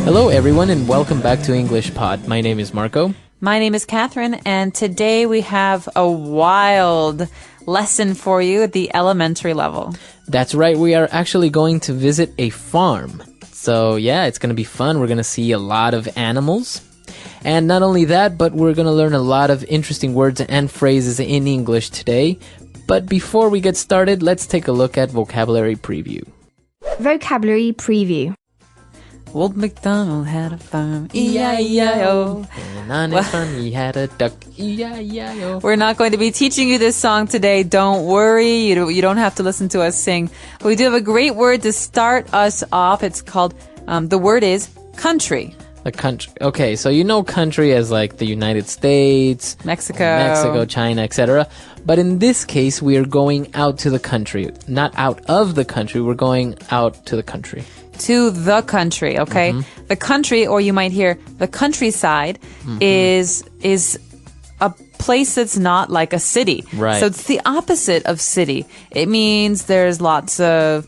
Hello, everyone, and welcome back to English Pod. My name is Marco. My name is Catherine, and today we have a wild lesson for you at the elementary level. That's right, we are actually going to visit a farm. So, yeah, it's going to be fun. We're going to see a lot of animals. And not only that, but we're going to learn a lot of interesting words and phrases in English today. But before we get started, let's take a look at Vocabulary Preview. Vocabulary Preview. Old MacDonald had a farm, E-I-E-I-O. And on his farm he had a duck, E-I-E-I-O. We're not going to be teaching you this song today. Don't worry. You don't have to listen to us sing. But we do have a great word to start us off. It's called, the word is country. A country. Okay, so you know country as like the United States, Mexico, China, etc. But in this case, we are going out to the country. Not out of the country, we're going out to the country. To the country, okay? Mm-hmm. The country, or you might hear the countryside, is a place that's not like a city. Right. So it's the opposite of city. It means there's lots of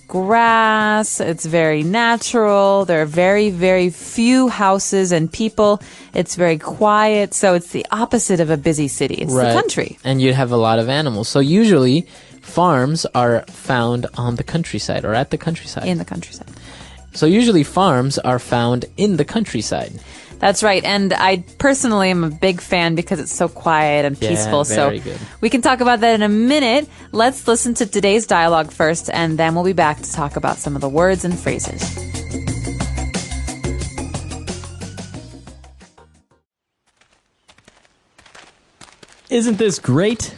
grass. It's very natural. There are very, very few houses and people. It's very quiet. So it's the opposite of a busy city. It's the country. And you'd have a lot of animals. So usually farms are found on the countryside or at the countryside. In the countryside. So usually farms are found in the countryside. That's right. And I personally am a big fan because it's so quiet and peaceful. Very so good. We can talk about that in a minute. Let's listen to today's dialogue first, and then we'll be back to talk about some of the words and phrases. Isn't this great?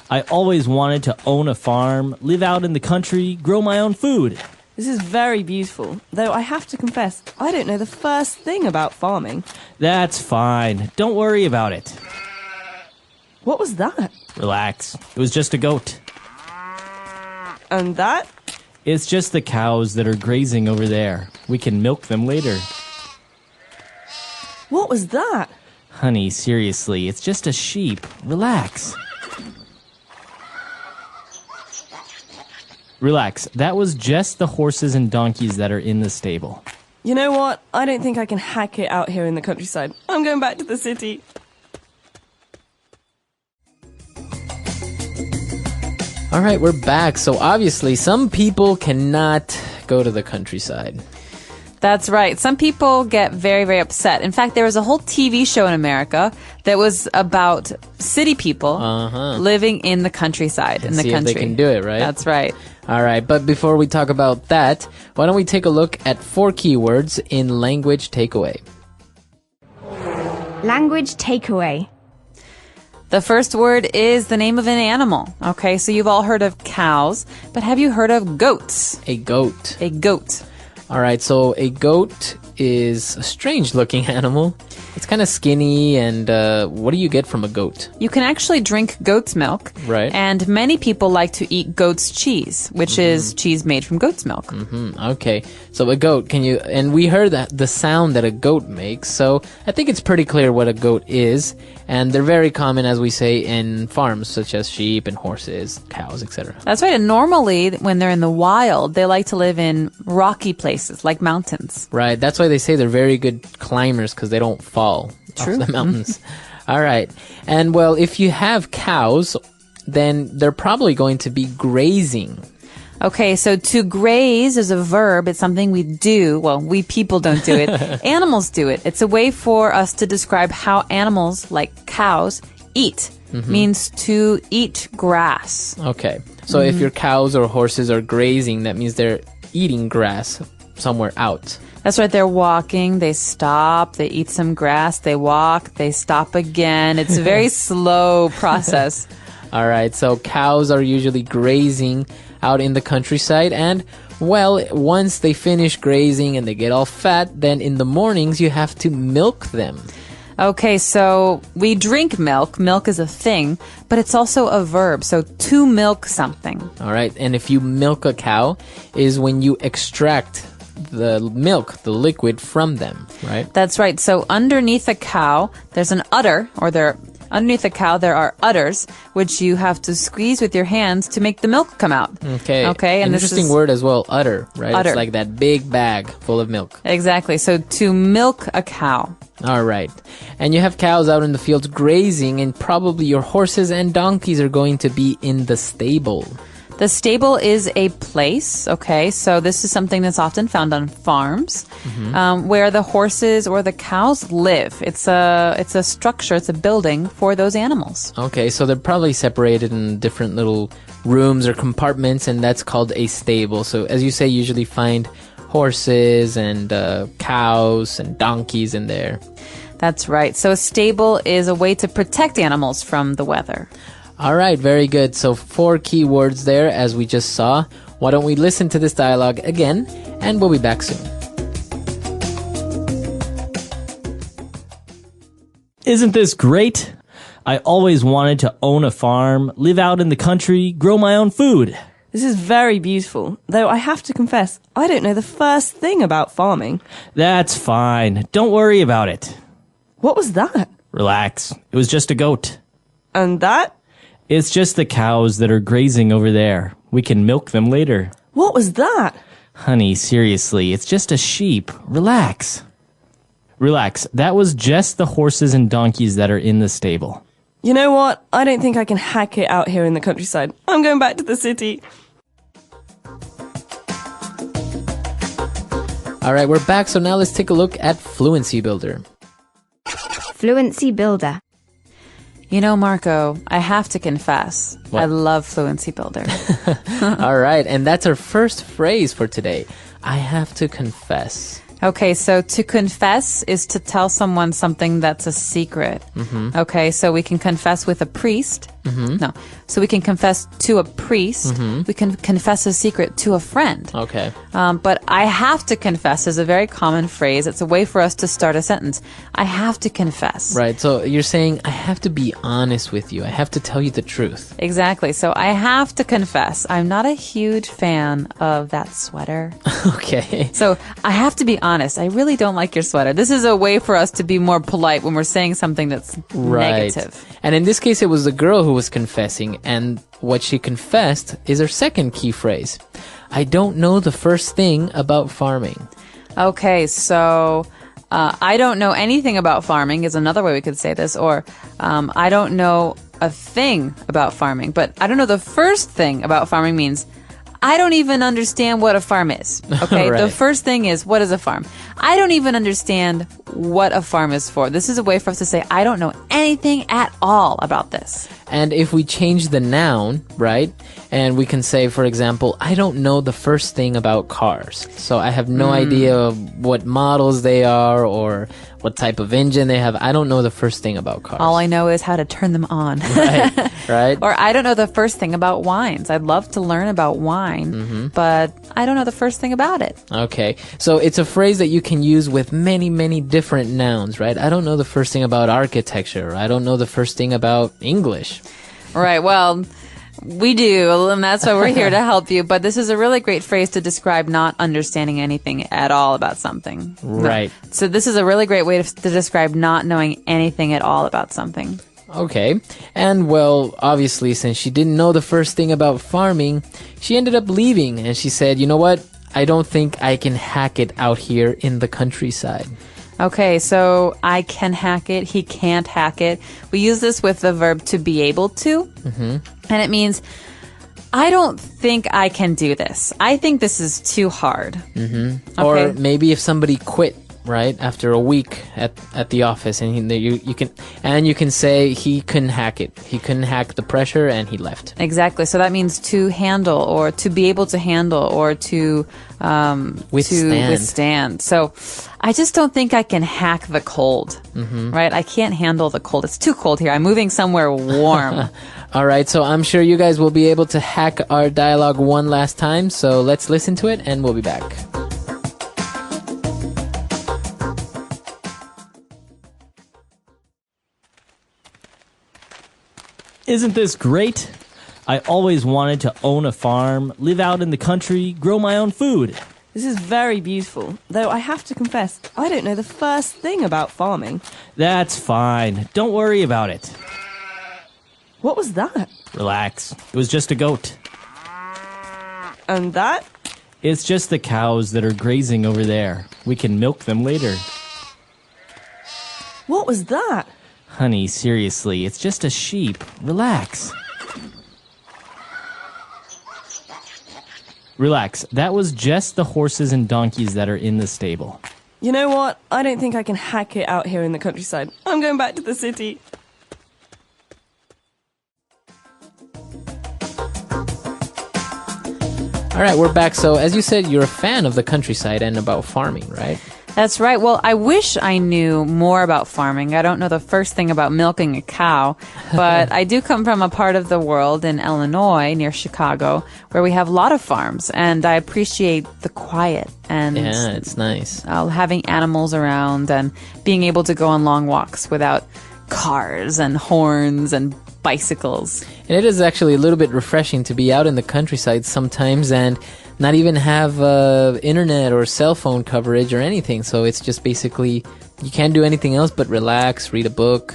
I always wanted to own a farm, live out in the country, grow my own food. This is very beautiful, though I have to confess, I don't know the first thing about farming. That's fine. Don't worry about it. What was that? Relax. It was just a goat. And that? It's just the cows that are grazing over there. We can milk them later. What was that? Honey, seriously, it's just a sheep. Relax. Relax. That was just the horses and donkeys that are in the stable. You know what? I don't think I can hack it out here in the countryside. I'm going back to the city. All right, we're back. So obviously some people cannot go to the countryside. That's right. Some people get very, very upset. In fact, there was a whole TV show in America that was about city people living in the countryside, in the See country. if they can do it, right? That's right. All right, but before we talk about that, why don't we take a look at 4 keywords in language takeaway. Language Takeaway. The first word is the name of an animal. Okay, so you've all heard of cows, but have you heard of goats? A goat. A goat. All right, so a goat is a strange-looking animal. It's kind of skinny, and what do you get from a goat? You can actually drink goat's milk. Right. And many people like to eat goat's cheese, which is cheese made from goat's milk. Okay, so a goat, and we heard that the sound that a goat makes, so I think it's pretty clear what a goat is, and they're very common, as we say, in farms, such as sheep and horses, cows, etc. That's right. And normally, when they're in the wild, they like to live in rocky places, like mountains. Right, that's why they say they're very good climbers, because they don't fall True. off the mountains. All right, and well, if you have cows, then they're probably going to be grazing. Okay, so to graze is a verb. It's something we do. Well, we people don't do it. Animals do it. It's a way for us to describe how animals, like cows, eat. Means to eat grass. Okay, so if your cows or horses are grazing, that means they're eating grass somewhere out. That's right. They're walking. They stop. They eat some grass. They walk. They stop again. It's a very slow process. All right, so cows are usually grazing out in the countryside, and well, once they finish grazing and they get all fat, then in the mornings you have to milk them. Okay, so we drink milk. Milk is a thing, but it's also a verb. So to milk something. All right, and if you milk a cow is when you extract the milk, the liquid from them, right? That's right. So underneath a cow, there's an udder, or Underneath the cow, there are udders, which you have to squeeze with your hands to make the milk come out. Okay. Okay. An this interesting is- word as well, udder, right? Udder. It's like that big bag full of milk. Exactly. So to milk a cow. All right. And you have cows out in the fields grazing, and probably your horses and donkeys are going to be in the stable. The stable is a place, okay? So this is something that's often found on farms, where the horses or the cows live. It's a structure, it's a building for those animals. Okay, so they're probably separated in different little rooms or compartments, and that's called a stable. So as you say, you usually find horses and cows and donkeys in there. That's right. So a stable is a way to protect animals from the weather. All right, very good. So 4 key words there, as we just saw. Why don't we listen to this dialogue again, and we'll be back soon. Isn't this great? I always wanted to own a farm, live out in the country, grow my own food. This is very beautiful, though I have to confess, I don't know the first thing about farming. That's fine. Don't worry about it. What was that? Relax. It was just a goat. And that? It's just the cows that are grazing over there. We can milk them later. What was that? Honey, seriously, it's just a sheep. Relax. Relax. That was just the horses and donkeys that are in the stable. You know what? I don't think I can hack it out here in the countryside. I'm going back to the city. All right, we're back. So now let's take a look at Fluency Builder. Fluency Builder. You know, Marco, I have to confess, What? I love Fluency Builder. All right, and that's our first phrase for today. I have to confess. Okay, so to confess is to tell someone something that's a secret. Okay, so we can confess with a priest. No, so we can confess to a priest. We can confess a secret to a friend. Okay. But I have to confess is a very common phrase. It's a way for us to start a sentence. I have to confess. Right, so you're saying, I have to be honest with you. I have to tell you the truth. Exactly. So I have to confess, I'm not a huge fan of that sweater. Okay. So I have to be honest. I really don't like your sweater. This is a way for us to be more polite when we're saying something that's Right. negative. And in this case, it was the girl who was confessing, and what she confessed is her second key phrase. I don't know the first thing about farming. Okay, so I don't know anything about farming is another way we could say this, or I don't know a thing about farming, but I don't know the first thing about farming means I don't even understand what a farm is. Okay, Right. The first thing is, what is a farm? I don't even understand what a farm is for. This is a way for us to say, I don't know anything at all about this. And if we change the noun, right, and we can say, for example, I don't know the first thing about cars. So I have no idea what models they are or what type of engine they have. I don't know the first thing about cars. All I know is how to turn them on. Right, right? Or I don't know the first thing about wines. I'd love to learn about wine, but I don't know the first thing about it. Okay, so it's a phrase that you can use with many, many different nouns, right? I don't know the first thing about architecture. I don't know the first thing about English. Right. Well, we do, and that's why we're here to help you. But this is a really great phrase to describe not understanding anything at all about something. Right. So this is a really great way to describe not knowing anything at all about something. Okay, and well, obviously, since she didn't know the first thing about farming, she ended up leaving, and she said, you know what? I don't think I can hack it out here in the countryside. Okay, so I can hack it. He can't hack it. We use this with the verb to be able to. And it means, I don't think I can do this. I think this is too hard. Or Okay. maybe if somebody quit, right, after a week at the office, and you can say he couldn't hack it. He couldn't hack the pressure, and he left. Exactly. So that means to handle, or to be able to handle, or to withstand. So I just don't think I can hack the cold. Right? I can't handle the cold. It's too cold here. I'm moving somewhere warm. All right, so I'm sure you guys will be able to hack our dialogue one last time. So let's listen to it, and we'll be back. Isn't this great? I always wanted to own a farm, live out in the country, grow my own food. This is very beautiful, though I have to confess, I don't know the first thing about farming. That's fine. Don't worry about it. What was that? Relax. It was just a goat. And that? It's just the cows that are grazing over there. We can milk them later. What was that? Honey, seriously, it's just a sheep. Relax. Relax. That was just the horses and donkeys that are in the stable. You know what? I don't think I can hack it out here in the countryside. I'm going back to the city. All right, we're back. So, as you said, you're a fan of the countryside and about farming, right? That's right. Well, I wish I knew more about farming. I don't know the first thing about milking a cow, but I do come from a part of the world in Illinois near Chicago where we have a lot of farms, and I appreciate the quiet and Yeah, it's nice. having animals around and being able to go on long walks without cars and horns and bicycles. And it is actually a little bit refreshing to be out in the countryside sometimes and not even have internet or cell phone coverage or anything. So it's just basically, you can't do anything else but relax, read a book,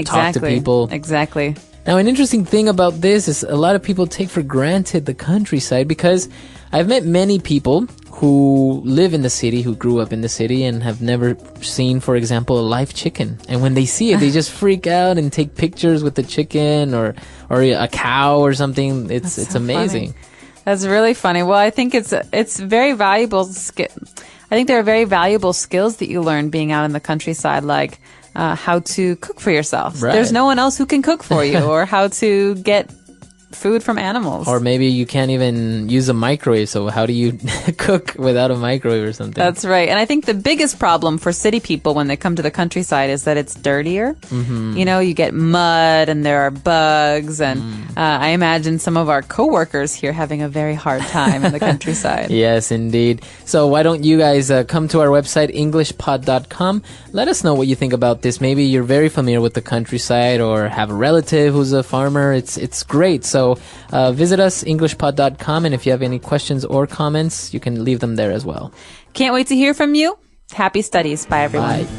talk to people. Exactly. Now, an interesting thing about this is a lot of people take for granted the countryside, because I've met many people who live in the city, who grew up in the city and have never seen, for example, a live chicken. And when they see it, they just freak out and take pictures with the chicken or a cow or something. It's so amazing. funny. That's really funny. Well, I think it's very valuable. I think there are very valuable skills that you learn being out in the countryside, like how to cook for yourself. Right. There's no one else who can cook for you, or how to get food from animals. Or maybe you can't even use a microwave, so how do you cook without a microwave or something? That's right. And I think the biggest problem for city people when they come to the countryside is that it's dirtier. Mm-hmm. You know, you get mud and there are bugs. And I imagine some of our coworkers here having a very hard time in the countryside. Yes, indeed. So why don't you guys come to our website, englishpod.com. Let us know what you think about this. Maybe you're very familiar with the countryside or have a relative who's a farmer. It's great. So visit us, englishpod.com, and if you have any questions or comments, you can leave them there as well. Can't wait to hear from you. Happy studies. Bye, everyone. Bye.